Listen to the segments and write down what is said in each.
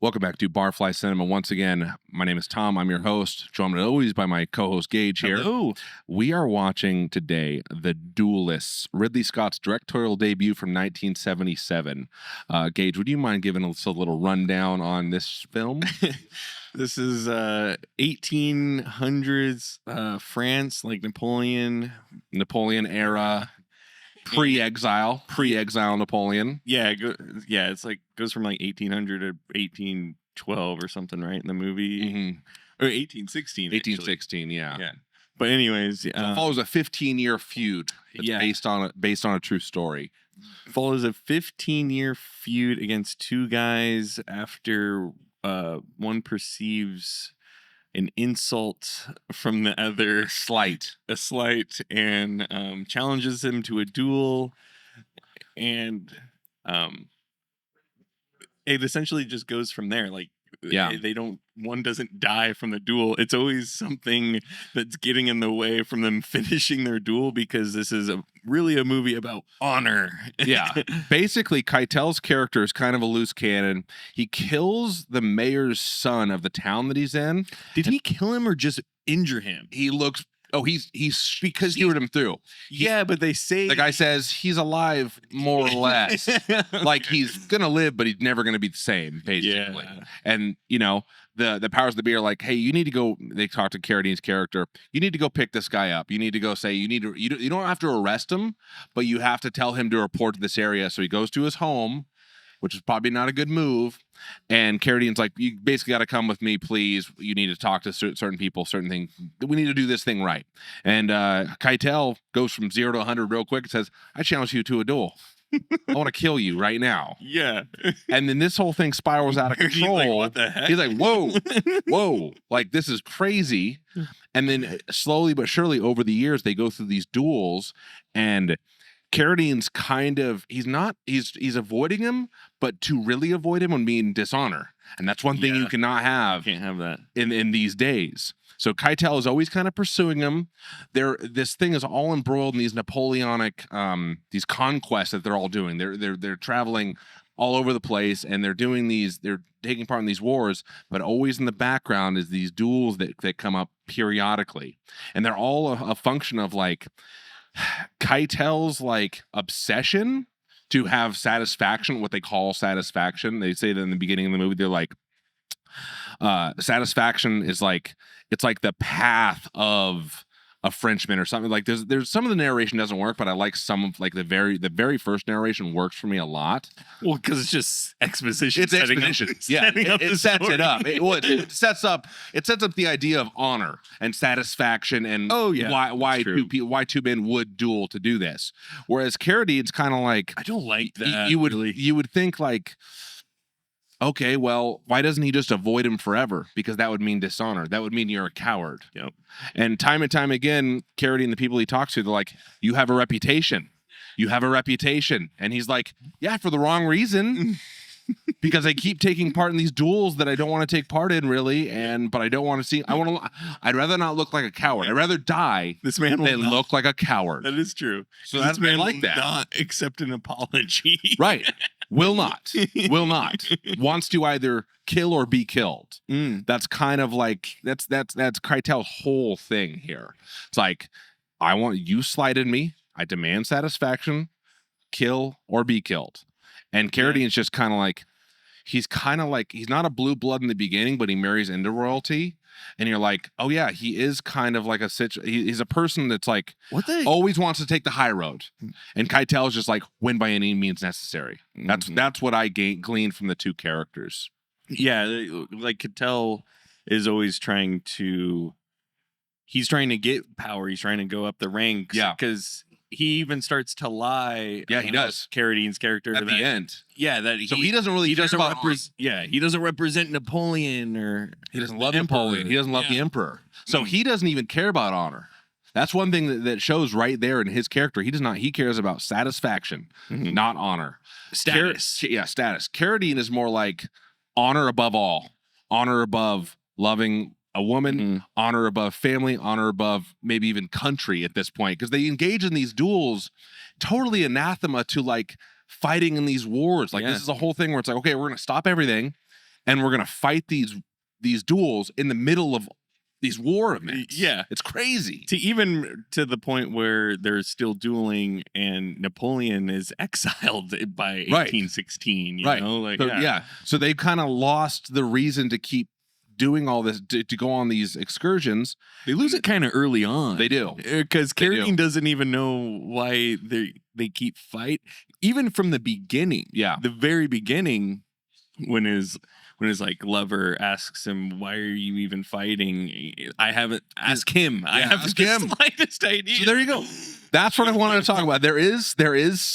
Welcome back to Barfly Cinema. Once again, my name is Tom. I'm your host, joined always by my co-host Gage here. Hello. We are watching today The Duellists, Ridley Scott's directorial debut from 1977. Gage, would you mind giving us a little rundown on this film? This is 1800s France, like Napoleon era, pre-exile Napoleon. Yeah, it's like goes from like 1800 to 1812 or something, right? In the movie, or 1816. 1816, yeah. But anyways, So it follows a 15-year feud. It's based on a true story. Follows a 15-year feud against two guys after one perceives an insult from the other, a slight, and challenges him to a duel, and it essentially just goes from there. Like, one doesn't die from the duel. It's always something that's getting in the way from them finishing their duel, because this is really a movie about honor. Basically, Keitel's character is kind of a loose cannon. He kills the mayor's son of the town that he's in. Did he kill him or just injure him? He looks... Oh, he's because he heard him through. But they say the guy says he's alive, more or less. Like, he's gonna live, but he's never gonna be the same, basically. And the powers that be are like, hey, you need to go. They talk to Carradine's character. You need to go pick this guy up. You need to go say you don't have to arrest him, but you have to tell him to report to this area. So he goes to his home, which is probably not a good move. And Carradine's like, you basically got to come with me, please. You need to talk to certain people, certain things. We need to do this thing right. And Keitel goes from 0 to 100 real quick and says, I challenge you to a duel. I want to kill you right now. And then this whole thing spirals out of control. He's like, what the heck? He's like, whoa. Like, this is crazy. And then slowly but surely over the years, they go through these duels, and Carradine's kind of, he's avoiding him, but to really avoid him would mean dishonor. And that's one thing you cannot have. Can't have that in these days. So Keitel is always kind of pursuing him. This thing is all embroiled in these Napoleonic, these conquests that they're all doing. They're traveling all over the place, and they're taking part in these wars, but always in the background is these duels that come up periodically. And they're all a function of like Keitel's like obsession to have satisfaction, what they call satisfaction. They say that in the beginning of the movie, they're like, satisfaction is like, it's like the path of a Frenchman or something. Like there's some of the narration doesn't work, but I like some of like the very first narration works for me a lot. Well, because it's just exposition. It's exposition. It sets it up. It sets up the idea of honor and satisfaction and why two men would duel to do this. Whereas Carradine's kind of like, I don't like that. You would think like, okay, well, why doesn't he just avoid him forever? Because that would mean dishonor. That would mean you're a coward. And time again, Carradine, the people he talks to, they're like, you have a reputation. You have a reputation. And he's like, yeah, for the wrong reason. Because I keep taking part in these duels that I don't want to take part in, really. But I don't want to see. I'd rather not look like a coward. I'd rather die than look like a coward. That is true. So that's man like that. Not accept an apology. Right. Will not. Wants to either kill or be killed. That's kind of like that's Keitel's whole thing here. It's like, I want you slighted me. I demand satisfaction. Kill or be killed. And Carradine's just kind of like, he's not a blue blood in the beginning, but he marries into royalty. And you're like, oh yeah, he is kind of like he's a person that's like, always wants to take the high road. And Keitel's just like, win by any means necessary. That's what I gleaned from the two characters. Yeah, like Keitel is always he's trying to get power. He's trying to go up the ranks. Yeah. Because he even starts to lie. Yeah, he does. Carradine's character at the end. Yeah, he doesn't really. He doesn't he doesn't represent Napoleon, or he doesn't love Napoleon. He doesn't love the emperor. So he doesn't even care about honor. That's one thing that shows right there in his character. He does not. He cares about satisfaction, not honor. Status. Status. Carradine is more like honor above all. Honor above loving a woman, honor above family, honor above maybe even country at this point, because they engage in these duels totally anathema to like fighting in these wars. Like this is a whole thing where it's like, okay, we're gonna stop everything and we're gonna fight these duels in the middle of these war events. Yeah, it's crazy. To the point where they're still dueling, and Napoleon is exiled by 1816. You know, like so they've kind of lost the reason to keep doing all this, to go on these excursions. They lose it kind of early on. They do, because Carradine doesn't even know why they keep fight, even from the beginning. Yeah, the very beginning, when his like lover asks him, "Why are you even fighting?" I haven't asked him. I haven't the slightest idea. So there you go. That's what I wanted to talk about. There's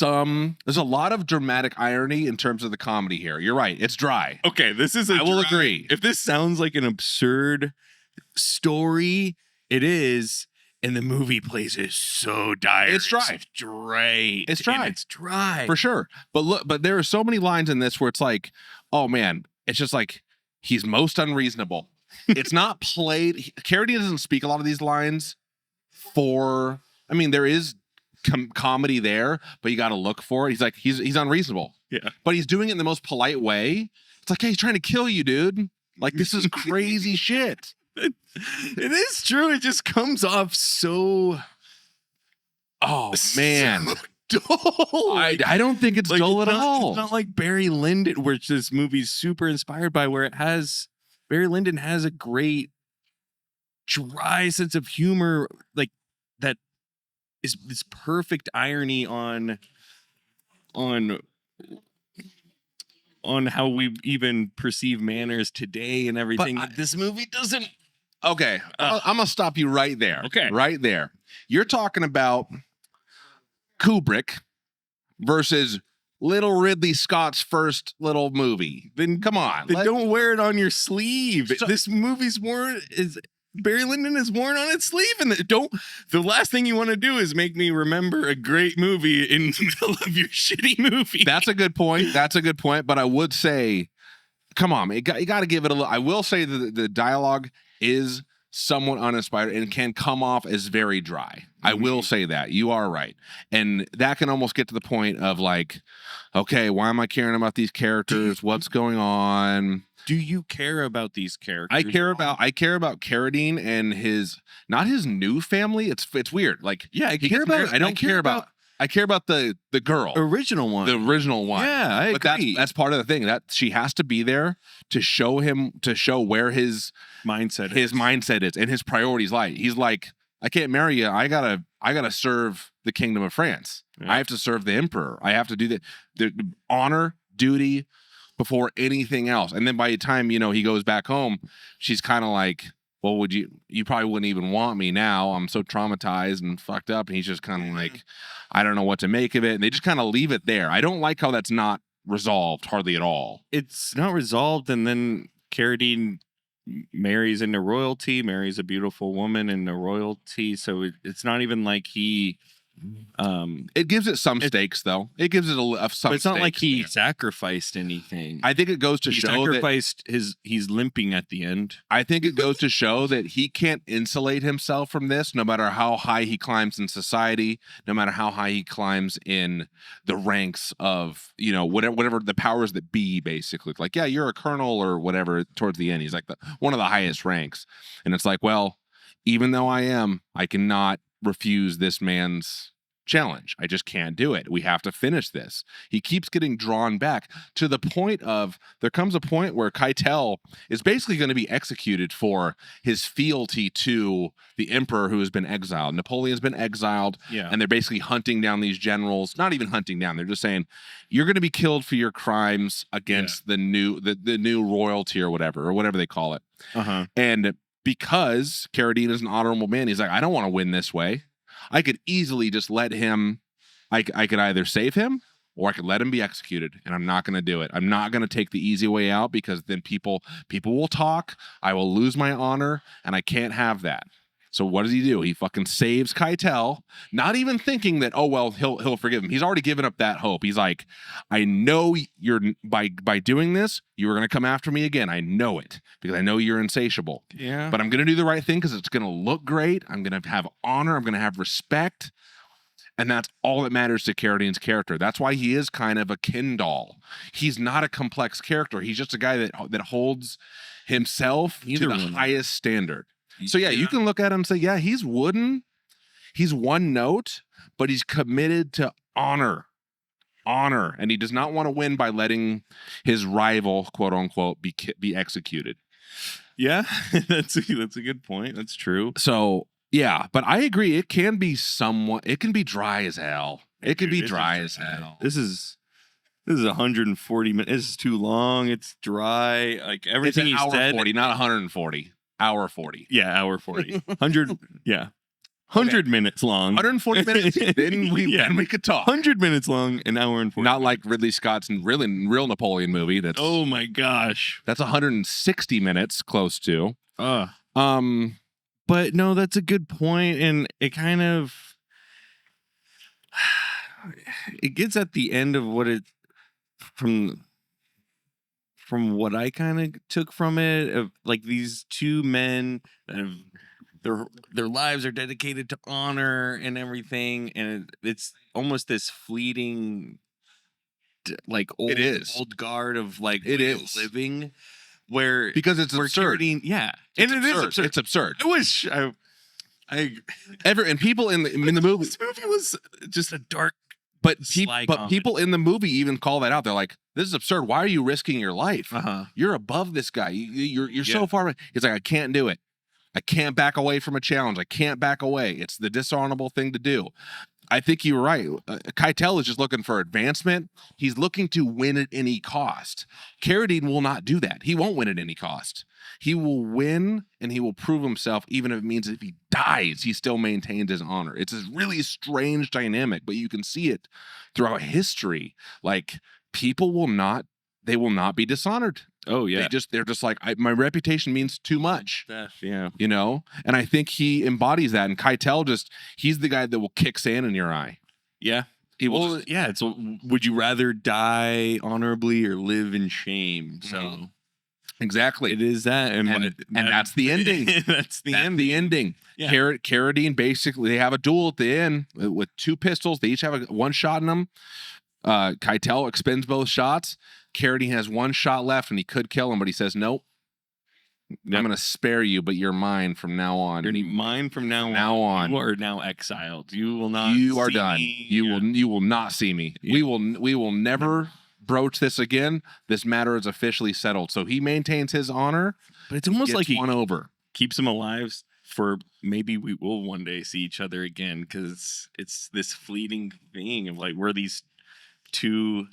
a lot of dramatic irony in terms of the comedy here. You're right. It's dry. Okay, I will agree. If this sounds like an absurd story, it is. And the movie plays it so dire. It's dry. It's dry. It's dry. It's dry. For sure. But there are so many lines in this where it's like, oh man, it's just like, he's most unreasonable. It's not played. Carradine doesn't speak a lot of these lines there is comedy there, but you got to look for it. He's like, he's unreasonable. Yeah. But he's doing it in the most polite way. It's like, hey, he's trying to kill you, dude. Like, this is crazy shit. It is true. It just comes off so. Oh man, so dull. I don't think it's dull at all. It's not like Barry Lyndon, which this movie's super inspired by, where Barry Lyndon has a great dry sense of humor, like that is this perfect irony on how we even perceive manners today and everything. But this movie doesn't. Okay, I'm gonna stop you right there. Okay, right there. You're talking about Kubrick versus little Ridley Scott's first little movie. Then come on, don't wear it on your sleeve. This movie's Barry Lyndon is worn on its sleeve, and the last thing you want to do is make me remember a great movie in the middle of your shitty movie. That's a good point. But I would say, come on, you got to give it a little. I will say that the dialogue is somewhat uninspired and can come off as very dry. I will say that. You are right. And that can almost get to the point of like, okay, why am I caring about these characters? What's going on? Do you care about these characters? I care about Carradine and not his new family. It's weird. Like, yeah, I care about the girl. Original one. The original one. Yeah, I agree. That's part of the thing. That she has to be there to show where his mindset is and his priorities lie. He's like, I can't marry you. I gotta serve the kingdom of France. Yeah. I have to serve the emperor. I have to do the honor, duty before anything else. And then by the time, he goes back home, she's kind of like, well, you probably wouldn't even want me now. I'm so traumatized and fucked up. And he's just kind of like, I don't know what to make of it. And they just kind of leave it there. I don't like how that's not resolved hardly at all. It's not resolved. And then Carradine marries into royalty, marries a beautiful woman into royalty. So it's not even like he... it gives it some stakes, though. It gives it some. But it's not like he sacrificed anything. I think it goes to show sacrificed he's limping at the end. I think it goes to show that he can't insulate himself from this, no matter how high he climbs in society, no matter how high he climbs in the ranks of whatever the powers that be. Basically, like, yeah, you're a colonel or whatever. Towards the end, he's like one of the highest ranks, and it's like, well, even though I cannot refuse this man's challenge. I just can't do it. We have to finish this. He keeps getting drawn back to the point of, there comes a point where Keitel is basically going to be executed for his fealty to the emperor who has been exiled. Napoleon's been exiled, and they're basically hunting down these generals. Not even hunting down. They're just saying, you're going to be killed for your crimes against the new royalty or whatever they call it. And because Carradine is an honorable man, he's like, I don't want to win this way. I could easily just let him, I could either save him or I could let him be executed, and I'm not going to do it. I'm not going to take the easy way out, because then people will talk, I will lose my honor, and I can't have that. So what does he do? He fucking saves Keitel, not even thinking that, oh, well, he'll forgive him. He's already given up that hope. He's like, I know you're, by doing this, you were going to come after me again. I know it, because I know you're insatiable. Yeah. But I'm going to do the right thing because it's going to look great. I'm going to have honor. I'm going to have respect. And that's all that matters to Carradine's character. That's why he is kind of a Ken doll. He's not a complex character. He's just a guy that holds himself to the highest standard. So yeah, you can look at him and say, yeah, he's wooden. He's one note, but he's committed to honor. And he does not want to win by letting his rival, quote unquote, be executed. Yeah, that's a good point. That's true. So yeah, but I agree. It can be dry as hell. It can be dry as hell. This is 140 minutes. This is too long. It's dry. Like everything he said. 40, not 140. Hour 40. Yeah, hour 40. 100. Yeah. 100 minutes long. 140 minutes. Then we could talk. 100 minutes long, an hour and 40. Not like Ridley Scott's real Napoleon movie. That's oh my gosh. That's 160 minutes, close to. But no, that's a good point, and it kind of it gets at the end of what it from what I kind of took from it, of like these two men that have their lives are dedicated to honor and everything, and it's almost this fleeting like old guard of like living. Where because it's absurd. Carradine, and it is absurd. It's absurd. I wish and people in the movie. This movie was just a dark, but people in the movie even call that out. They're like, "This is absurd. Why are you risking your life? You're above this guy. You're so far." It's like, I can't do it. I can't back away from a challenge. I can't back away. It's the dishonorable thing to do. I think you're right. Keitel is just looking for advancement. He's looking to win at any cost. Carradine will not do that. He won't win at any cost. He will win and he will prove himself, even if it means if he dies, he still maintains his honor. It's a really strange dynamic, but you can see it throughout history. Like, people will not be dishonored. Oh yeah, they're just like, my reputation means too much. Yeah, you know. And I think he embodies that. And Keitel he's the guy that will kick sand in your eye. Yeah, It's would you rather die honorably or live in shame? So exactly, it is that, and that's the ending. That's the ending. Yeah. Carradine, basically, they have a duel at the end with two pistols. They each have one shot in them. Keitel expends both shots. Carradine has one shot left and he could kill him, but he says, nope. I'm going to spare you, but you're mine from now on. You're mine from now on. You are now exiled. You will not. You are done. You will not see me. Yeah. We will never broach this again. This matter is officially settled. So he maintains his honor, but it's almost like he won over. Keeps him alive for maybe we will one day see each other again, because it's this fleeting thing of like, we're these two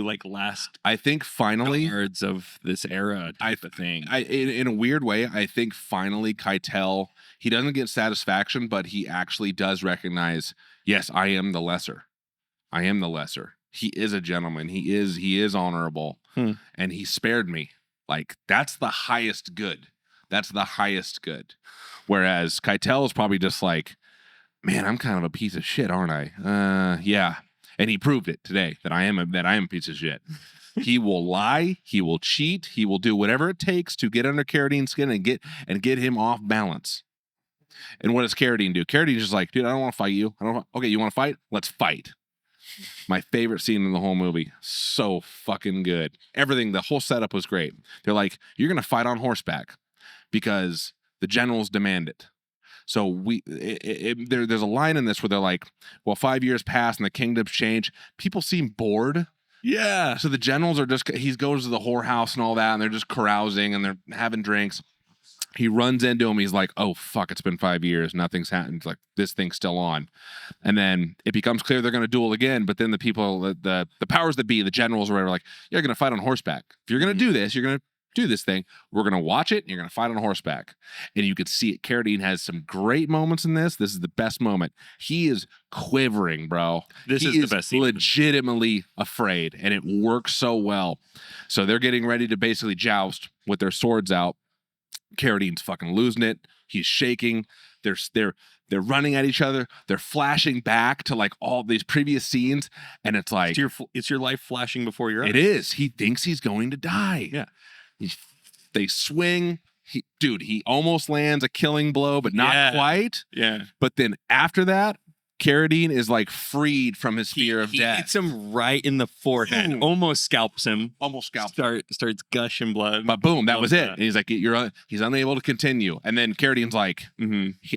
like last, I think, finally guards of this era type of thing. In a weird way, I think finally Keitel, he doesn't get satisfaction, but he actually does recognize, yes, I am the lesser. I am the lesser. He is a gentleman. He is honorable, and he spared me. Like, that's the highest good. That's the highest good. Whereas Keitel is probably just like, man, I'm kind of a piece of shit, aren't I? Yeah. And he proved it today that I am a piece of shit. He will lie, he will cheat, he will do whatever it takes to get under Carradine's skin and get him off balance. And what does Carradine do? Carradine's just like, dude, I don't want to fight you. Okay, you want to fight? Let's fight. My favorite scene in the whole movie. So fucking good. Everything, the whole setup was great. They're like, you're gonna fight on horseback because the generals demand it. So there's a line in this where they're like, well, 5 years pass and the kingdom's changed. People seem bored. Yeah. So the generals are he goes to the whorehouse and all that, and they're just carousing and they're having drinks. He runs into him. He's like, oh, fuck, it's been 5 years. Nothing's happened. It's like, this thing's still on. And then it becomes clear they're going to duel again. But then the people, the powers that be, the generals or whatever, like, you're going to fight on horseback. If you're going to do this, you're going to do this thing. We're going to watch it, and you're going to fight on horseback. And you could see it. Carradine has some great moments in this. This is the best moment. He is quivering, bro. This is the best scene. Legitimately afraid, and it works so well. So they're getting ready to basically joust with their swords out. Carradine's fucking losing it. He's shaking. They're running at each other. They're flashing back to like all these previous scenes, and it's like it's your life flashing before your eyes. It is. He thinks he's going to die. Yeah. They swing. he almost lands a killing blow, but not quite. Yeah. But then after that, Carradine is like freed from his fear of death. Hits him right in the forehead, almost scalps him. Starts gushing blood. But boom, that was it. And he's like, he's unable to continue. And then Carradine's like,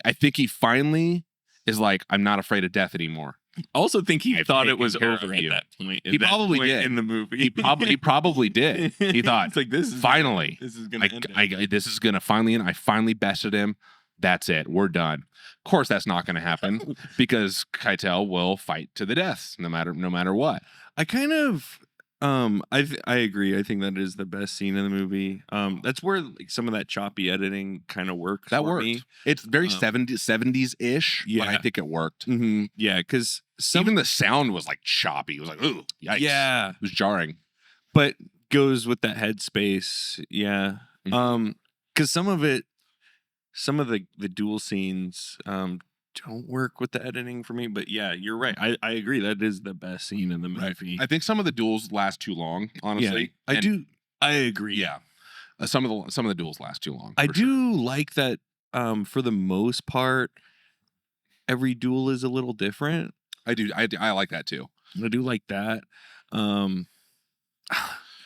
I think he finally is like, I'm not afraid of death anymore. I also think he thought it was over at that point. He probably did in the movie. He probably did. He thought, it's like, this is finally, this is gonna end. this is gonna finally end. I finally bested him. That's it. We're done. Of course, that's not going to happen because Keitel will fight to the death, no matter what. I kind of, I agree. I think that is the best scene in the movie. That's where like, some of that choppy editing kind of works. That for worked. me. It's very 70s ish, but I think it worked. Yeah, because even the sound was like choppy. It was like, ooh, yikes. Yeah, it was jarring. But goes with that headspace. Yeah, because some of the duel scenes don't work with the editing for me, but yeah, you're right. I agree. That is the best scene in the movie. I think some of the duels last too long, honestly. Yeah, I agree. Yeah. Some of the duels last too long. I do like that for the most part, every duel is a little different. I do. I like that too. I do like that.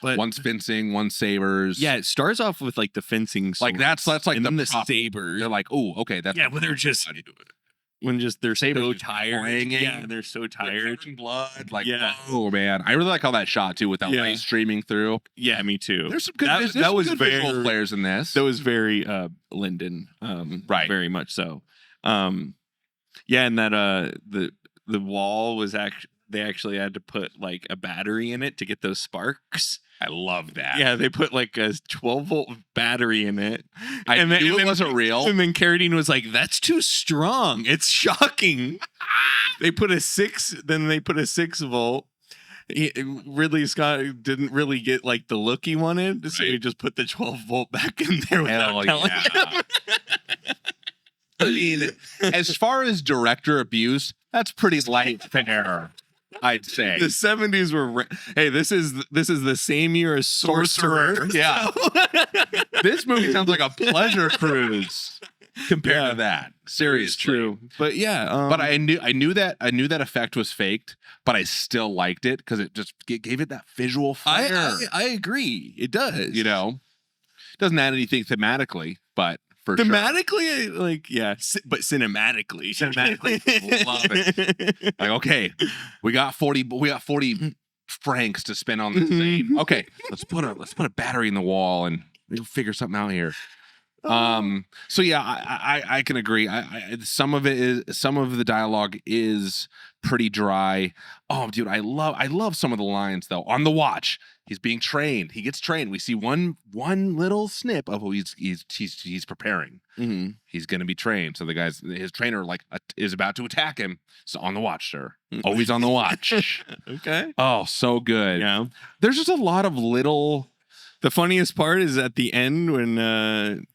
But one's fencing, one's sabers. Yeah, it starts off with like the fencing swords, like that's like and then the sabers. They're like, oh, okay, that's when they're just they're so tired. Clanging. Yeah, they're so tired. Blood. Like, oh man, I really like how that shot too, with that light streaming through. Yeah, me too. There's some good. That was good visual flares in this. That was very Linden, right? Very much so. Yeah, and that the wall was they actually had to put like a battery in it to get those sparks. I love that. Yeah, they put like a 12-volt battery in it. I knew it wasn't real. And then Carradine was like, "That's too strong. It's shocking." They put a 6-volt. Ridley Scott didn't really get like the look he wanted, so he just put the 12-volt back in there without telling him. I mean, as far as director abuse, that's pretty light fare, I'd say. The 70s were hey, this is the same year as Sorcerer. Yeah. This movie sounds like a pleasure cruise compared to that. Seriously. It's true. But yeah, but I knew that effect was faked, but I still liked it because it just gave it that visual flair. I agree. It does. You know, doesn't add anything thematically, but thematically, like, but cinematically, love it. Like, okay, we got 40 francs to spend on this thing. Okay, let's put a battery in the wall and we'll figure something out here. So yeah, I can agree. Some of the dialogue is pretty dry. Oh, dude, I love some of the lines though. On the watch, he's being trained. He gets trained. We see one little snip of who he's preparing. He's going to be trained. So his trainer is about to attack him. So on the watch, sir. Always on the watch. Okay. Oh, so good. Yeah. There's just a lot of little. The funniest part is at the end when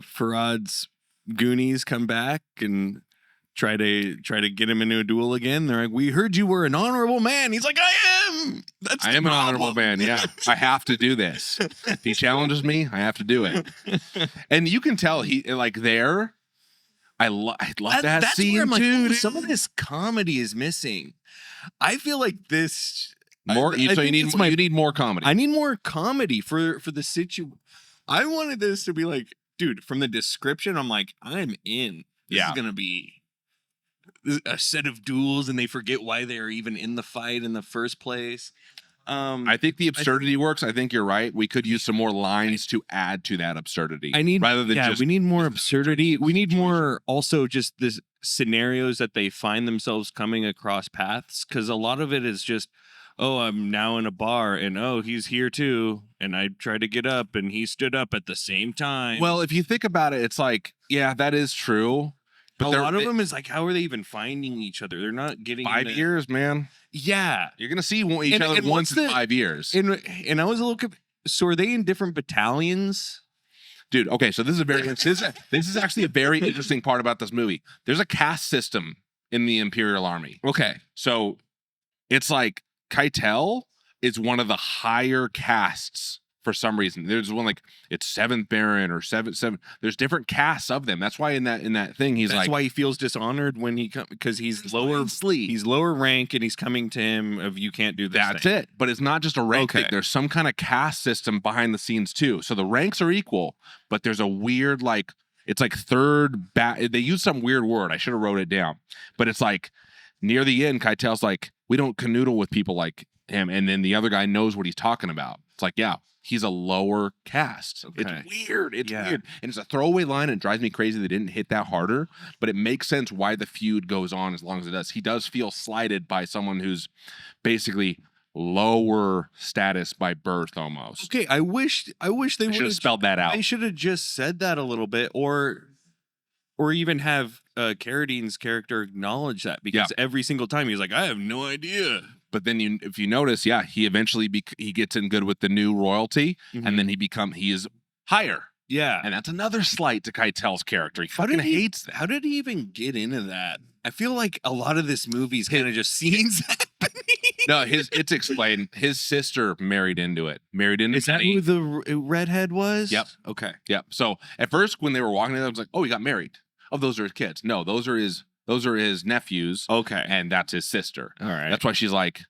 Feraud's Goonies come back and try to get him into a duel again. They're like, "We heard you were an honorable man." He's like, "I am. I am an honorable man. Yeah, I have to do this. If he challenges me, I have to do it." And you can tell he like there. I love that scene where I'm too. Like, some of this comedy is missing. I feel like this more. You need more comedy. I need more comedy for the situation. I wanted this to be like, dude, from the description, I'm like, I'm in. This is gonna be a set of duels, and they forget why they're even in the fight in the first place. I think the absurdity works. I think you're right. We could use some more lines to add to that absurdity. We need more absurdity. We need more also just the scenarios that they find themselves coming across paths, because a lot of it is just, oh, I'm now in a bar, and oh, he's here too, and I tried to get up, and he stood up at the same time. Well, if you think about it, it's like, yeah, that is true. But a lot of them is like, how are they even finding each other? They're not getting 5 years, man. Yeah, you're gonna see each other once in 5 years. And I was a little. So are they in different battalions? Dude, okay, so this is actually a very interesting part about this movie. There's a caste system in the Imperial Army. Okay, so it's like Keitel is one of the higher castes for some reason. There's one like it's 7th Baron or 7. There's different casts of them. That's why in that thing he's That's like, why he feels dishonored when he comes, because he's lower rank and he's coming to him of you can't do this. That's thing. it. But it's not just a rank thing. There's some kind of caste system behind the scenes too. So the ranks are equal, but there's a weird like it's like they use some weird word. I should have wrote it down. But it's like near the end, Keitel's like, we don't canoodle with people like him, and then the other guy knows what he's talking about. It's like, yeah, he's a lower caste. Okay. It's weird. It's weird. And it's a throwaway line. And it drives me crazy they didn't hit that harder. But it makes sense why the feud goes on as long as it does. He does feel slighted by someone who's basically lower status by birth almost. Okay, I wish they would have spelled that out. They should have just said that a little bit, or even have Carradine's character acknowledge that, because every single time he's like, I have no idea. But then if you notice, he eventually he gets in good with the new royalty, and then he is higher. Yeah. And that's another slight to Keitel's character. He fucking hates that. How did he even get into that? I feel like a lot of this movie is kind of just scenes happening. No, it's explained. His sister married into it. Is that who the redhead was? Yep. Okay. Yep. So at first when they were walking together, I was like, oh, he got married. Oh, those are his kids. No, those are his nephews. Okay. And that's his sister. All right. That's why she's like,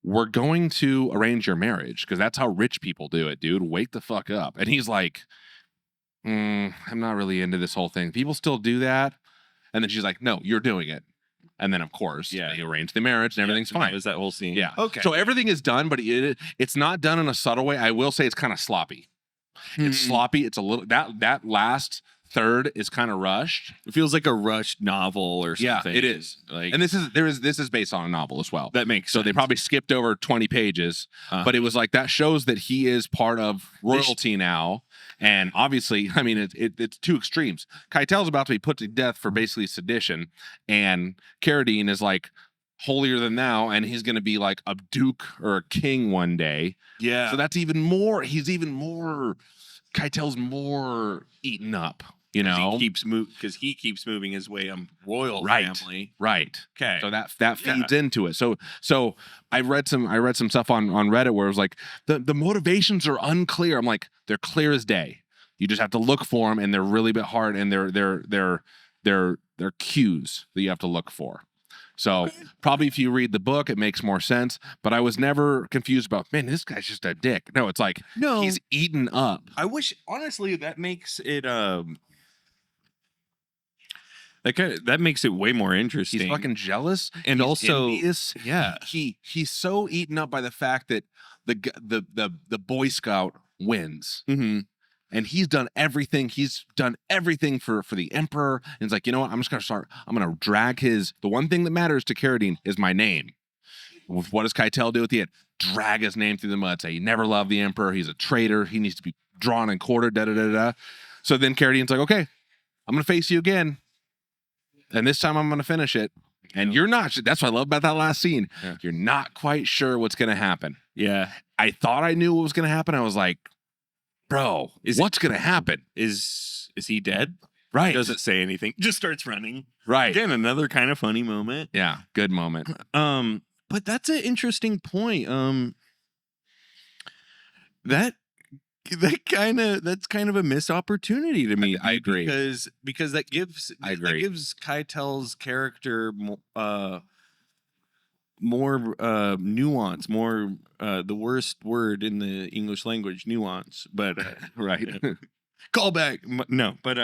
we're going to arrange your marriage because that's how rich people do it, dude. Wake the fuck up. And he's like, I'm not really into this whole thing. People still do that. And then she's like, no, you're doing it. And then, of course, they arrange the marriage and everything's fine. That was that whole scene. Yeah. Okay. So everything is done, but it's not done in a subtle way. I will say it's kind of sloppy. It's sloppy. It's a little that last third is kind of rushed. It feels like a rushed novel or something. Yeah, it is. Like, and this is based on a novel as well. That makes sense. So they probably skipped over 20 pages, but it was like that shows that he is part of royalty now. And obviously, I mean, it's two extremes. Keitel's about to be put to death for basically sedition, and Carradine is like holier than thou, and he's going to be like a duke or a king one day. Yeah. So that's even more. Keitel's more eaten up. You know, he keeps moving his way on royal family. Right. Okay. So that feeds into it. So I read some stuff on Reddit where it was like the motivations are unclear. I'm like, they're clear as day. You just have to look for them, and they're really bit hard, and they're cues that you have to look for. So probably if you read the book, it makes more sense. But I was never confused about, man, this guy's just a dick. No, it's like, he's eaten up. I wish, honestly, that makes it that makes it way more interesting. He's fucking jealous, and he's also envious. Yeah, he's so eaten up by the fact that the Boy Scout wins. Mm-hmm. And he's done everything. He's done everything for the emperor. And he's like, you know what? I'm going to drag the one thing that matters to Carradine is my name. What does Keitel do at the end? Drag his name through the mud. Say he never loved the emperor. He's a traitor. He needs to be drawn and quartered. Da da da da. So then Carradine's like, okay, I'm going to face you again. And this time I'm going to finish it. And you're not. That's what I love about that last scene. Yeah. You're not quite sure what's going to happen. Yeah. I thought I knew what was going to happen. I was like, bro, what's going to happen? Is he dead? Right. Doesn't say anything. Just starts running. Right. Again, another kind of funny moment. Yeah. Good moment. But that's an interesting point. That's kind of a missed opportunity to me. I agree. Because that gives Keitel's character more nuance, more the worst word in the English language, nuance. But right. Call back. No, but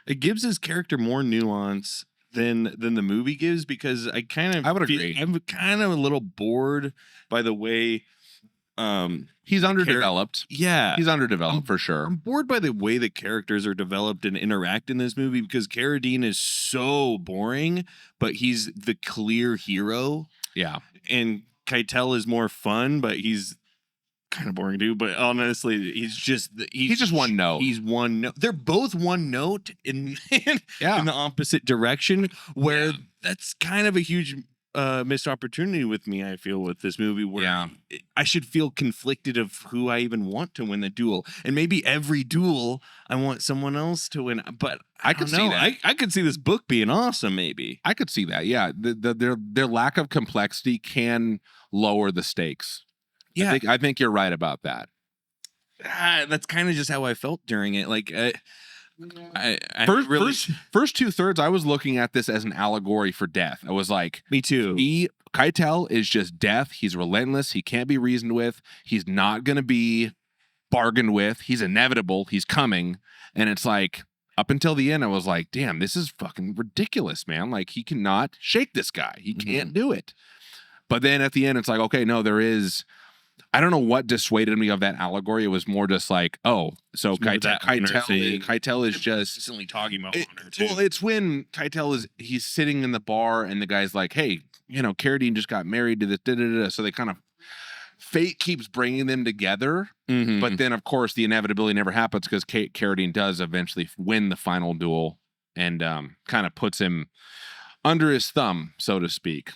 it gives his character more nuance than the movie gives, because I would agree. I'm kind of a little bored by the way he's underdeveloped. He's underdeveloped for sure. I'm bored by the way the characters are developed and interact in this movie, because Carradine is so boring, but he's the clear hero. Yeah. And Keitel is more fun, but he's kind of boring too. But honestly, he's just one note. He's one note. They're both one note in the opposite direction, where that's kind of a huge missed opportunity with me, I feel, with this movie, where I should feel conflicted of who I even want to win the duel. And maybe every duel I want someone else to win, but I could see that. I could see this book being awesome. Maybe I could see that. Yeah. Their lack of complexity can lower the stakes. Yeah. I think you're right about that. That's kind of just how I felt during it. Like, first 2/3, I was looking at this as an allegory for death. I was like, me too. Keitel is just death. He's relentless. He can't be reasoned with. He's not going to be bargained with. He's inevitable. He's coming. And it's like, up until the end, I was like, damn, this is fucking ridiculous, man. Like, he cannot shake this guy. He can't do it. But then at the end, it's like, okay, no, there is. I don't know what dissuaded me of that allegory. It was more just like, oh, so Keitel is just consistently talking about honor too. Well, it's when he's sitting in the bar and the guy's like, hey, Carradine just got married to this, so they kind of, fate keeps bringing them together. But then, of course, the inevitability never happens because Carradine does eventually win the final duel and kind of puts him under his thumb, so to speak.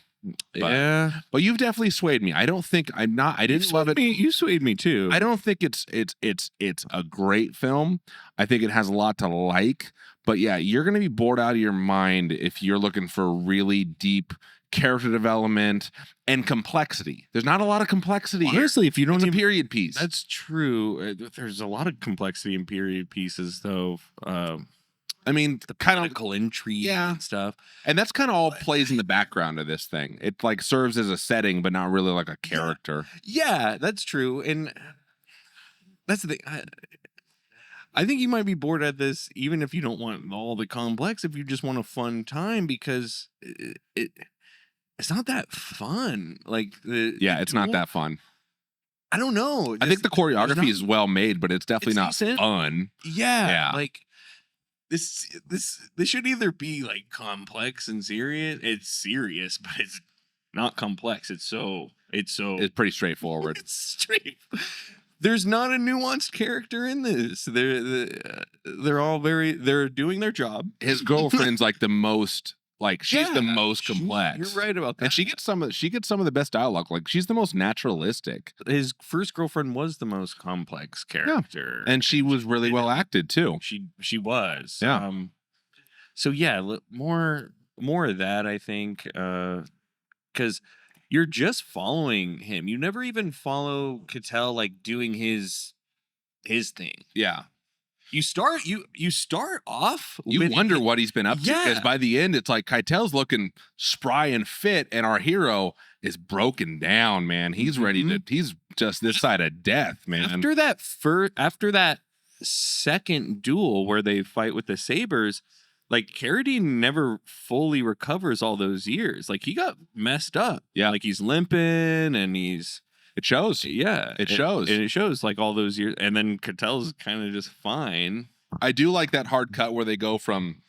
But you've definitely swayed me. I didn't love it. You swayed me too. I don't think it's a great film. I think it has a lot to like, but yeah, you're going to be bored out of your mind if you're looking for really deep character development and complexity. There's not a lot of complexity. Honestly, if you don't need a period piece. That's true. There's a lot of complexity in period pieces though. I mean, the political intrigue and stuff. And that's kind of all plays in the background of this thing. It like serves as a setting, but not really like a character. Yeah, that's true. And that's the thing. I think you might be bored at this, even if you don't want all the complex, if you just want a fun time, because it's not that fun. Like it's not that fun. I don't know. I think the choreography is well made, but it's definitely not decent. Fun. Yeah. Like this should either be like complex and serious. It's serious, but it's not complex. It's pretty straightforward. There's not a nuanced character in this. They're all they're doing their job. His girlfriend's like the most. Like she's the most complex. You're right about that. And she gets some of the best dialogue. Like she's the most naturalistic. His first girlfriend was the most complex character. And she was really well acted too. She was. Yeah. So yeah, more of that, I think, cuz you're just following him. You never even follow Keitel like doing his thing. Yeah. You start off. You wonder what he's been up to, because by the end it's like Keitel's looking spry and fit, and our hero is broken down, man. He's ready to. He's just this side of death, man. After that second duel where they fight with the sabers, like Carradine never fully recovers all those years. Like he got messed up. Yeah, like he's limping and he's. It shows. Yeah. It shows. And it shows like all those years. And then Keitel's kind of just fine. I do like that hard cut where they go from,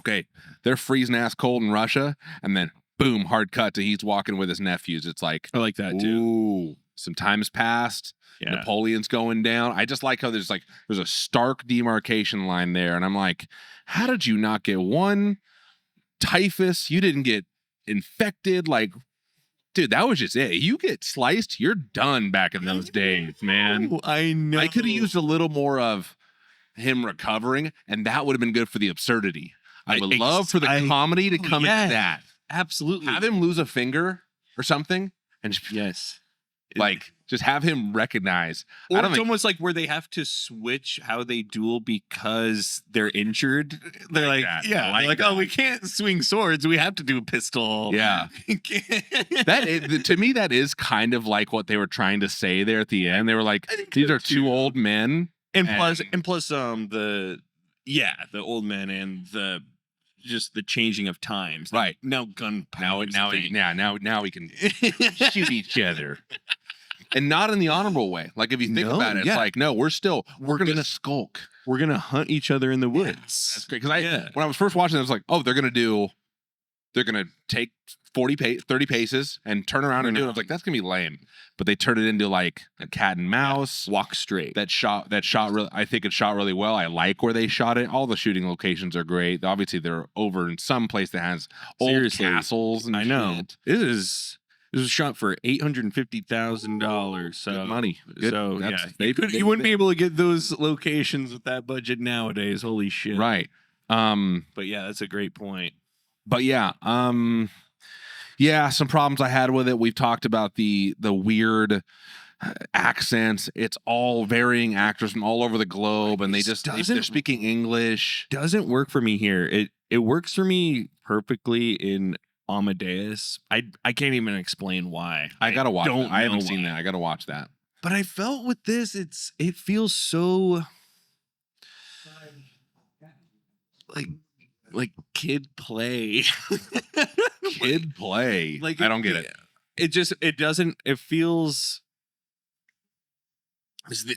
okay, they're freezing ass cold in Russia, and then boom, hard cut to he's walking with his nephews. It's like, I like that too. Ooh, some time's passed. Yeah. Napoleon's going down. I just like how there's a stark demarcation line there. And I'm like, how did you not get one typhus? You didn't get infected. Like, dude, that was just it. You get sliced, you're done back in those days, man. I know. I could have used a little more of him recovering, and that would have been good for the absurdity. I would love for the comedy to come into that. Absolutely. Have him lose a finger or something, and just, just have him recognize. Or it's almost like where they have to switch how they duel because they're injured. They're oh, we can't swing swords. We have to do a pistol. Yeah. To me, that is kind of like what they were trying to say there at the end. They were like, these are two old men. And plus, the old men and the changing of times. Right. Now gunpowder. Now we can shoot each other. And not in the honorable way. Like if you think about it, it's like, no, we're gonna skulk. We're gonna hunt each other in the woods. That's great. Because when I was first watching it, I was like, oh, they're gonna take 30 paces and turn around and do it. I was like, that's gonna be lame. But they turned it into like a cat and mouse. Walk straight. That shot really, I think it shot really well. I like where they shot it. All the shooting locations are great. Obviously, they're over in some place that has old castles and I know. This was shot for $850,000. So good money. Good. So you wouldn't be able to get those locations with that budget nowadays. Holy shit! Right. But yeah, that's a great point. But yeah, some problems I had with it. We've talked about the weird accents. It's all varying actors from all over the globe, and they're speaking English. Doesn't work for me here. It works for me perfectly in Amadeus. I can't even explain why. I gotta watch that. I haven't seen that. I gotta watch that. But I felt with this, it feels so like kid play. Kid play. Like I don't get it. It feels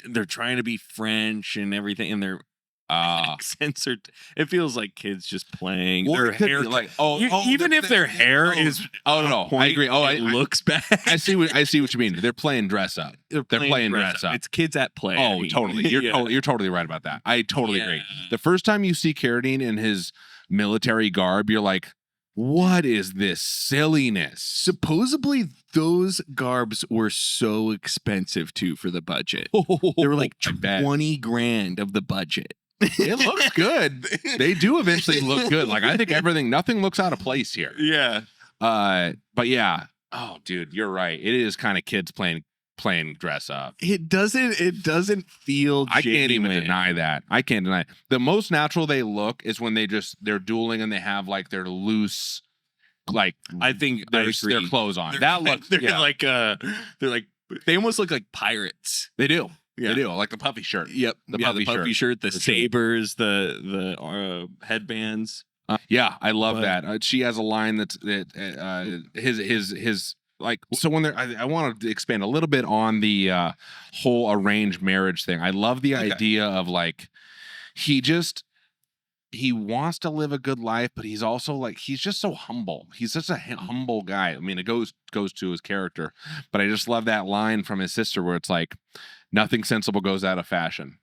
they're trying to be French and everything, and their accents are. It feels like kids just playing. Well, their hair, like even if their hair is. Oh no, I agree. Oh, it looks bad. I see what you mean. They're playing dress up. They're playing dress up. It's kids at play. Oh, totally. You're totally right about that. I totally agree. The first time you see Carradine in his military garb, you're like, what is this silliness? Supposedly, those garbs were so expensive too for the budget. They were like 20 grand of the budget. It looks good. They do eventually look good. Like, I think nothing looks out of place here. Yeah. But yeah. Oh, dude, you're right. It is kind of kids playing dress up. It doesn't feel genuine. I can't even deny that. I can't deny it. The most natural they look is when they're dueling and they have like their loose, like, I think their clothes on. That looks they almost look like pirates. They do. Yeah. They do. Like the puffy shirt. Yep. The puffy shirt, the sabers, the headbands. Yeah, I love that. She has a line his like, so when I want to expand a little bit on the whole arranged marriage thing. I love the idea of like, he wants to live a good life, but he's also like, he's just so humble. He's such a humble guy. I mean, it goes to his character, but I just love that line from his sister where it's like, nothing sensible goes out of fashion.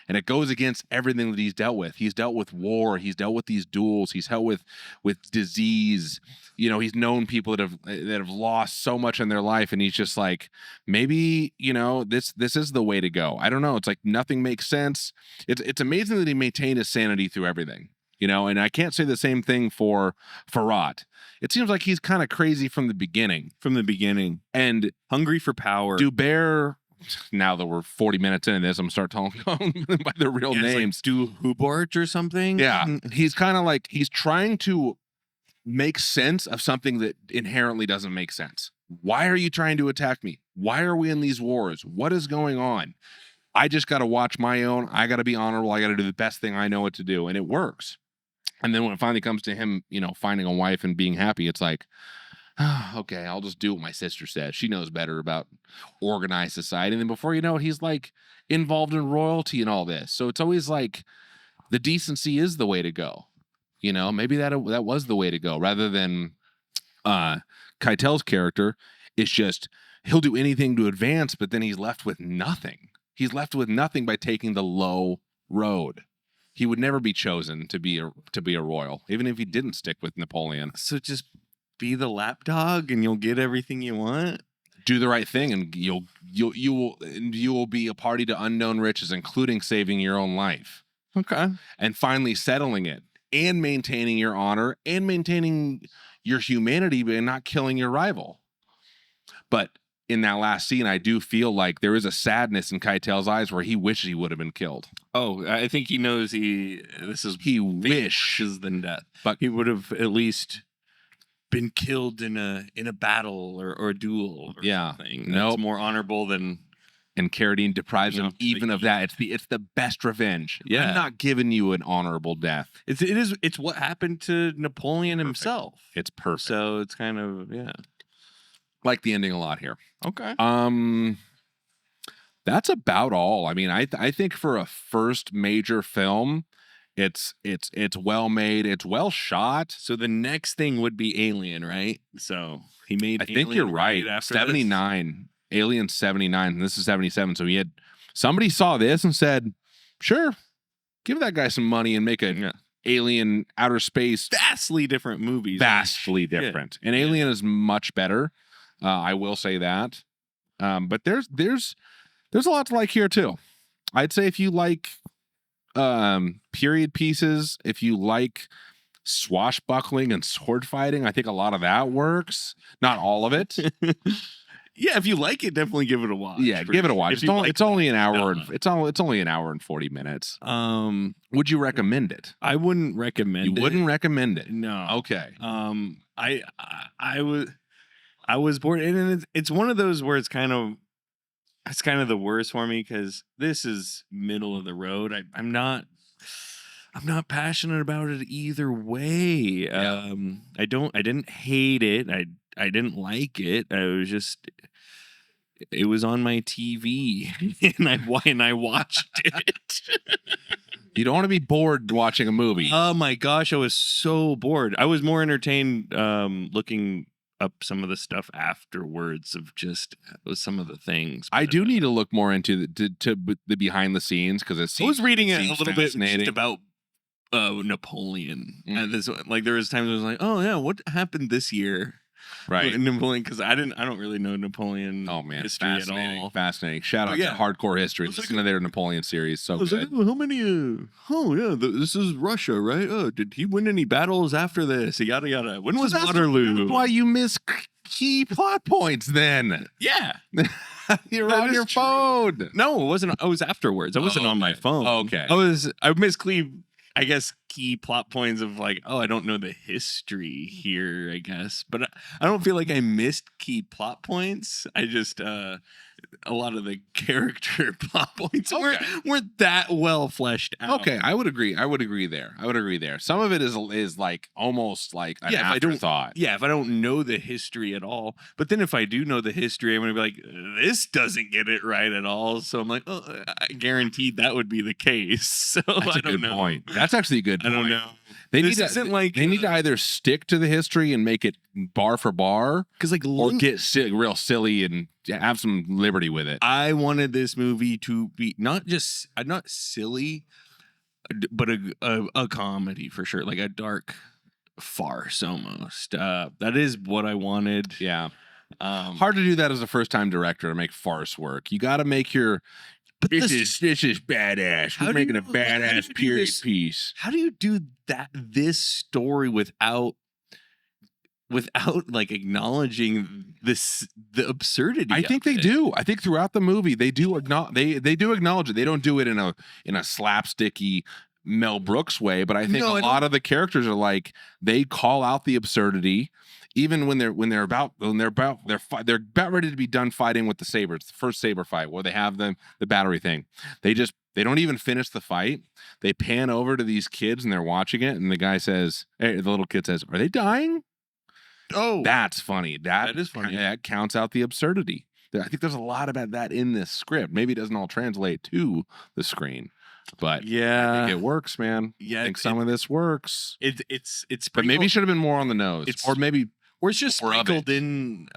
And it goes against everything that he's dealt with. He's dealt with war. He's dealt with these duels. He's dealt with disease. You know, he's known people that have lost so much in their life, and he's just like, maybe, you know, this is the way to go. I don't know. It's like nothing makes sense. It's amazing that he maintained his sanity through everything. You know, and I can't say the same thing for Feraud. It seems like he's kind of crazy from the beginning. And hungry for power. Dubert. Now that we're 40 minutes into this, I'm start calling by their real names. Like Stu Hubart or something. Yeah, he's kind of like, he's trying to make sense of something that inherently doesn't make sense. Why are you trying to attack me? Why are we in these wars? What is going on? I just got to watch my own. I got to be honorable. I got to do the best thing I know what to do, and it works. And then when it finally comes to him, you know, finding a wife and being happy, it's like, okay, I'll just do what my sister says. She knows better about organized society. And then before you know it, he's like involved in royalty and all this. So it's always like the decency is the way to go. You know, maybe that was the way to go, rather than Keitel's character. It's just he'll do anything to advance, but then he's left with nothing. He's left with nothing by taking the low road. He would never be chosen to be a royal, even if he didn't stick with Napoleon. So just be the lapdog and you'll get everything you want. Do the right thing and you will be a party to unknown riches, including saving your own life. Okay. And finally settling it and maintaining your honor and maintaining your humanity by not killing your rival. But in that last scene, I do feel like there is a sadness in Keitel's eyes where he wishes he would have been killed. Oh, I think he knows he wishes than death, but he would have at least been killed in a battle or a duel or something. That's more honorable than. And Carradine deprives him even of that. It's the best revenge. Yeah. I'm not giving you an honorable death. It's what happened to Napoleon himself. It's perfect. So it's kind of like the ending a lot here. Okay. That's about all. I mean, I think for a first major film, it's well made, it's well shot. So the next thing would be Alien, right? So he made. I think you're right. After 79. Alien 79, and this is 77. So somebody saw this and said, sure, give that guy some money and make a Alien outer space. Vastly different movies. Vastly different. And Alien is much better. I will say that. But there's a lot to like here too. I'd say if you like period pieces, if you like swashbuckling and sword fighting, I think a lot of that works. Not all of it. Yeah, if you like it, definitely give it a watch. Yeah, give it a watch. It's only an hour and it's only an hour and 40 minutes. Would you recommend it? I wouldn't recommend it. You wouldn't recommend it? No. Okay. I was bored, and it's one of those where it's kind of the worst for me because this is middle of the road. I'm not passionate about it either way. Yeah. I didn't hate it. I didn't like it. It was on my TV and I watched it. You don't want to be bored watching a movie. Oh my gosh, I was so bored. I was more entertained looking up some of the stuff afterwards of just some of the things. I do need to look more into the behind the scenes because I was reading it a little bit just about Napoleon. And there was times I was like, oh yeah, what happened this year? Right, Napoleon, because I don't really know Napoleon. Oh man, history at all. Fascinating. Shout out to Hardcore History. Listen to their Napoleon series. So good. Like, how many? This is Russia, right? Oh, did he win any battles after this? Yada yada. When was Waterloo? That's why you miss key plot points. Then yeah, you're on your phone. No, it wasn't. I was afterwards. I wasn't on my phone. Okay, I missed I guess key plot points of like, oh, I don't know the history here, I guess. But I don't feel like I missed key plot points. I just a lot of the character plot points weren't that well fleshed out. Okay, I would agree there. Some of it is like almost like an afterthought. If I don't know the history at all. But then if I do know the history, I'm gonna be like, this doesn't get it right at all. So I'm like, oh, I guaranteed that would be the case. So That's a good point. That's actually a good point. I don't know. They need to either stick to the history and make it bar for bar, because or get real silly and have some liberty with it. I wanted this movie to be not silly, but a comedy for sure, like a dark farce almost. That is what I wanted. Yeah. Hard to do that as a first time director to make farce work. You got to make your. But this is badass. We're making a badass period piece. How do you do this story without like acknowledging the absurdity? I think they do. I think throughout the movie they do acknowledge it. They don't do it in a slapsticky Mel Brooks way, but I think a lot of the characters are like, they call out the absurdity. Even when they're about ready to be done fighting with the sabers, the first saber fight where they have the battery thing, they don't even finish the fight. They pan over to these kids and they're watching it, and the little kid says, "Are they dying?" Oh, that's funny. That is funny. That counts out the absurdity. I think there's a lot about that in this script. Maybe it doesn't all translate to the screen. But yeah, I think it works, man. Yeah, I think some of this works. It's but maybe it should have been more on the nose, or it's just sprinkled in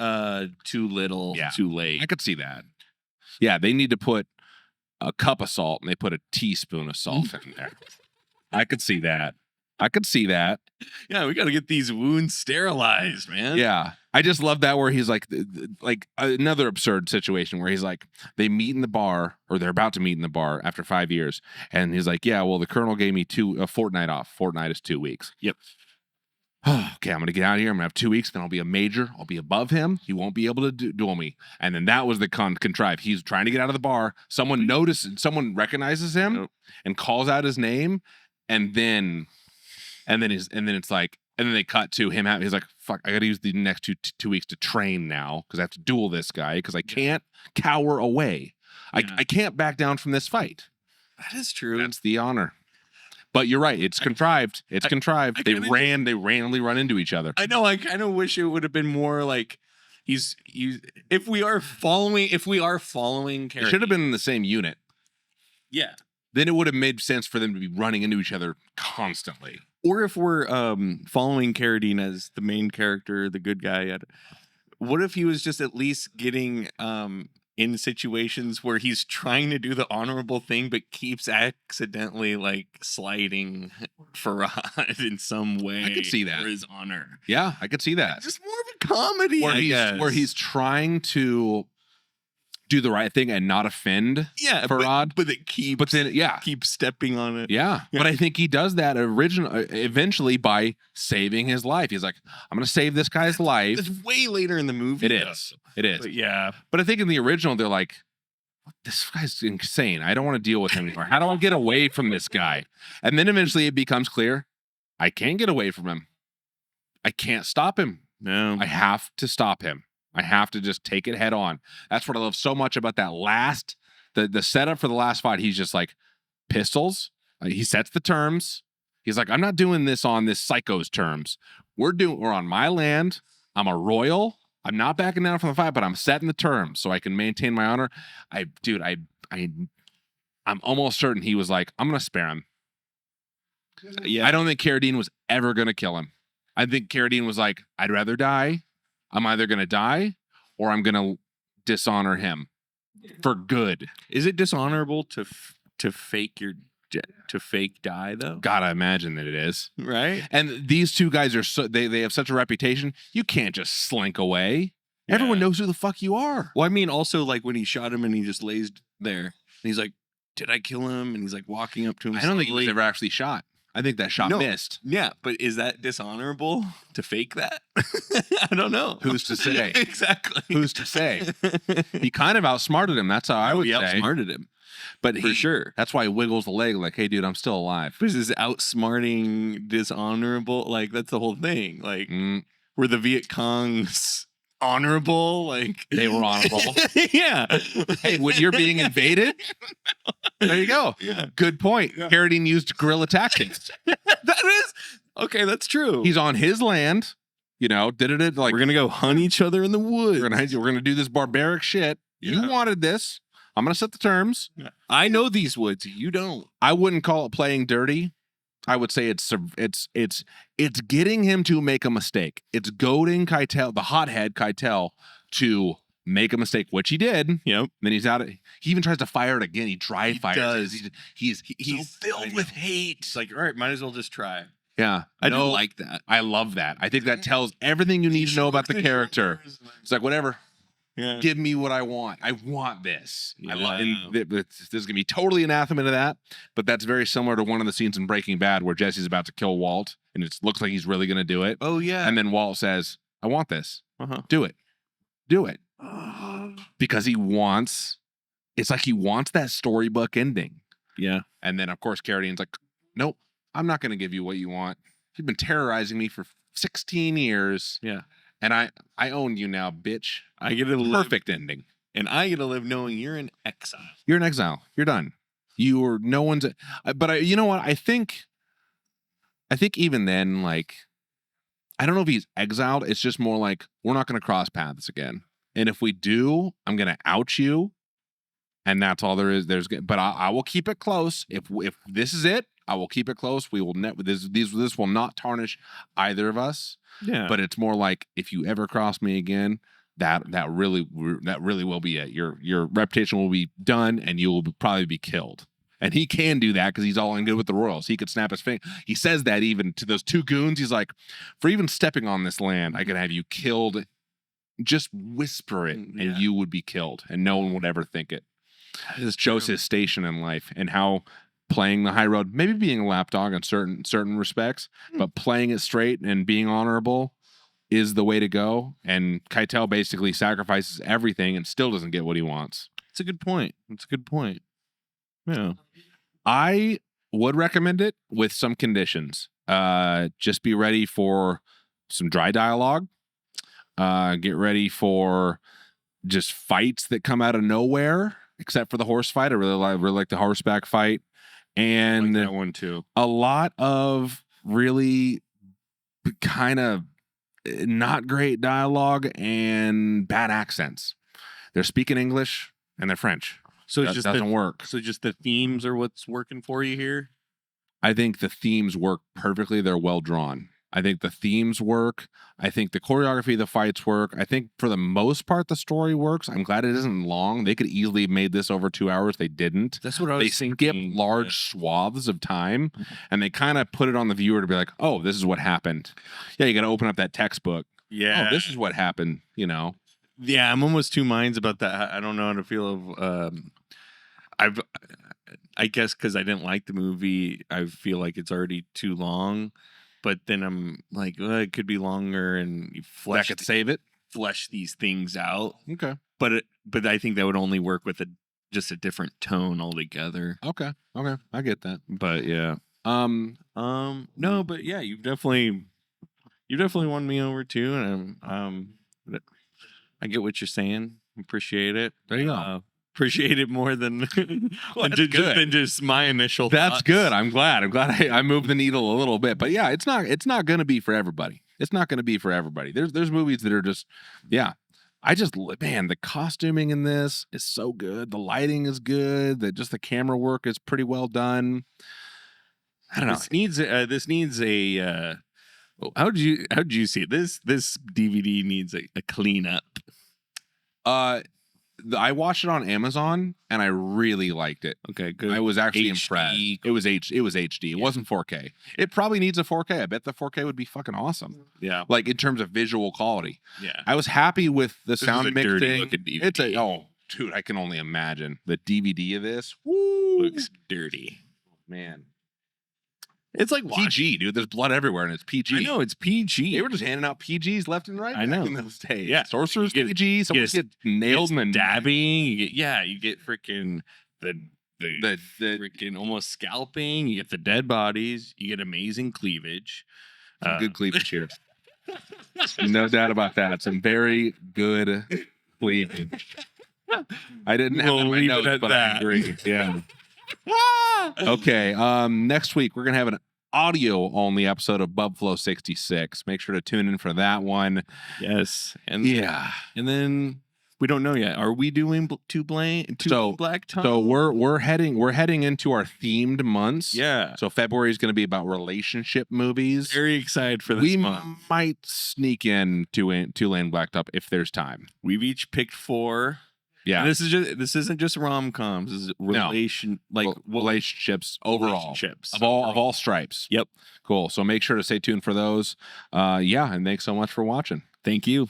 too little, too late. I could see that. Yeah, they need to put a cup of salt and they put a teaspoon of salt in there. I could see that. Yeah, we got to get these wounds sterilized, man. Yeah. I just love that where he's like another absurd situation where he's like, they meet in the bar, or they're about to meet in the bar after 5 years. And he's like, yeah, well, the colonel gave me a fortnight off. Fortnight is 2 weeks. Yep. Okay, I'm going to get out of here. I'm going to have 2 weeks. Then I'll be a major. I'll be above him. He won't be able to duel me. And then that was the contrive. He's trying to get out of the bar. Someone notices, someone recognizes him and calls out his name. And then it's like, and then they cut to him. He's like, fuck, I got to use the next two weeks to train now because I have to duel this guy because I can't cower away. Yeah. I can't back down from this fight. That is true. That's the honor. But you're right. It's contrived. It's contrived. They randomly run into each other. I know. I kind of wish it would have been more like if we are following Carradine, it should have been in the same unit. Yeah. Then it would have made sense for them to be running into each other constantly. Or if we're following Carradine as the main character, the good guy, what if he was just at least getting in situations where he's trying to do the honorable thing but keeps accidentally like sliding Feraud in some way? I could see that for his honor. Yeah, I could see that. Just more of a comedy, where he's trying to do the right thing and not offend Feraud. But it keeps, keeps stepping on it. Yeah. But I think he does that eventually by saving his life. He's like, I'm going to save this guy's life. It's way later in the movie. It is. It is. But yeah. But I think in the original, they're like, this guy's insane. I don't want to deal with him anymore. How do I get away from this guy? And then eventually it becomes clear, I can't get away from him. I can't stop him. No. I have to stop him. I have to just take it head on. That's what I love so much about that last, the setup for the last fight. He's just like, pistols. He sets the terms. He's like, I'm not doing this on this psycho's terms. We're on my land. I'm a royal. I'm not backing down from the fight, but I'm setting the terms so I can maintain my honor. I'm almost certain he was like, I'm going to spare him. Yeah. I don't think Carradine was ever going to kill him. I think Carradine was like, I'd rather die. I'm either going to die or I'm going to dishonor him for good. Is it dishonorable to fake die though? Gotta imagine that it is. Right. And these two guys are they have such a reputation. You can't just slink away. Yeah. Everyone knows who the fuck you are. Well, I mean, also like when he shot him and he just lays there and he's like, did I kill him? And he's like walking up to him. I don't think he was ever actually shot. I think that shot missed. Yeah, but is that dishonorable to fake that? I don't know. Who's to say? Exactly. Who's to say? He kind of outsmarted him. That's how I would say. Outsmarted him. But for sure. That's why he wiggles the leg like, hey, dude, I'm still alive. But is outsmarting dishonorable? Like, that's the whole thing. Like, were the Viet Congs honorable? Like, they were honorable. Yeah. Hey, when you're being invaded, there you go. Yeah. Good point. Yeah. Carradine used guerrilla tactics. That is okay. That's true. He's on his land. You know, like we're gonna go hunt each other in the woods. We're gonna do this barbaric shit. Yeah. You wanted this. I'm gonna set the terms. Yeah. I know these woods. You don't. I wouldn't call it playing dirty. I would say it's getting him to make a mistake. It's goading Keitel, the hothead Keitel, to make a mistake, which he did. Yep. Then he's out. He even tries to fire it again. He dry fires. He's so filled with hate. It's like, all right, might as well just try. Yeah, I do like that. I love that. I think that tells everything you need to know about the character. It's like, whatever. Yeah. Give me what I want. I want this. Yeah. This is gonna be totally anathema to that, but that's very similar to one of the scenes in Breaking Bad where Jesse's about to kill Walt, and it looks like he's really gonna do it. Oh yeah. And then Walt says, "I want this. Do it, do it," because he wants. It's like he wants that storybook ending. Yeah. And then of course Carradine's like, "Nope, I'm not gonna give you what you want. You've been terrorizing me for 16 years. Yeah. And I own you now, bitch. I get a perfect ending. And I get to live knowing you're in exile. You're in exile. You're done. You are no one's. But you know what? I think even then, like, I don't know if he's exiled. It's just more like we're not going to cross paths again. And if we do, I'm going to out you. And that's all there is. But I will keep it close. If this is it, I will keep it close. We will this will not tarnish either of us. Yeah. But it's more like if you ever cross me again, that really will be it. Your reputation will be done, and you will probably be killed. And he can do that because he's all in good with the royals. He could snap his finger. He says that even to those two goons. He's like, for even stepping on this land, I could have you killed. Just whisper it, and you would be killed, and no one would ever think it. This shows his station in life and how playing the high road, maybe being a lapdog in certain respects, but playing it straight and being honorable is the way to go. And Keitel basically sacrifices everything and still doesn't get what he wants. It's a good point. Yeah. I would recommend it with some conditions. Just be ready for some dry dialogue. Get ready for just fights that come out of nowhere, except for the horse fight. I really like the horseback fight. And I like that one too. A lot of really kind of not great dialogue and bad accents. They're speaking English and they're French. So it just doesn't work. So just the themes are what's working for you here? I think the themes work perfectly. They're well drawn. I think the themes work. I think the choreography of the fights work. I think for the most part, the story works. I'm glad it isn't long. They could easily have made this over 2 hours. They didn't. That's what I was thinking. They skip large swaths of time, and they kind of put it on the viewer to be like, oh, this is what happened. Yeah, you got to open up that textbook. Yeah. Oh, this is what happened, you know. Yeah, I'm almost two minds about that. I don't know how to feel of. I guess because I didn't like the movie, I feel like it's already too long. But then I'm like, well, it could be longer, and you That could save it. flesh these things out. Okay. But I think that would only work with just a different tone altogether. Okay. I get that. But yeah. No, but yeah, you've definitely won me over too, and I get what you're saying. Appreciate it. There you go. Appreciate it more than Well, than just my initial. That's thoughts. good. I'm glad I moved the needle a little bit. But yeah, it's not going to be for everybody. It's not going to be for everybody. There's movies that are just, yeah. Man, the costuming in this is so good. The lighting is good. The camera work is pretty well done. I don't know. This needs a. How did you see it? This DVD needs a cleanup. I watched it on Amazon and I really liked it. Okay, good. I was actually HD. impressed. It was HD. It wasn't 4K. It probably needs a 4K. I bet the 4K would be fucking awesome. Yeah, like in terms of visual quality. Yeah, I was happy with the sound is a dirty mixing. looking DVD. It's dude, I can only imagine the DVD of this. Woo! Looks dirty, man. It's like PG, dude. There's blood everywhere, and it's PG. I know it's PG. They were just handing out PGs left and right. I know. Back in those days. Yeah, Sorcerer's PG. Someone get nailed and dabbing. You get freaking the freaking almost scalping. You get the dead bodies. You get amazing cleavage. Good cleavage here. No doubt about that. Some very good cleavage. I didn't have that in my notes, but I agree. Yeah. Okay. Next week we're gonna have an audio only episode of Bubflow 66. Make sure to tune in for that one. Yes. And then we don't know yet. Are we doing two Black Tongue? So we're heading into our themed months. Yeah. So February is going to be about relationship movies. Very excited for this month. We might sneak in Two-Lane Blacktop if there's time. We've each picked 4. Yeah, and this isn't just rom-coms. This is relationships overall, of all stripes. Yep, cool. So make sure to stay tuned for those. And thanks so much for watching. Thank you.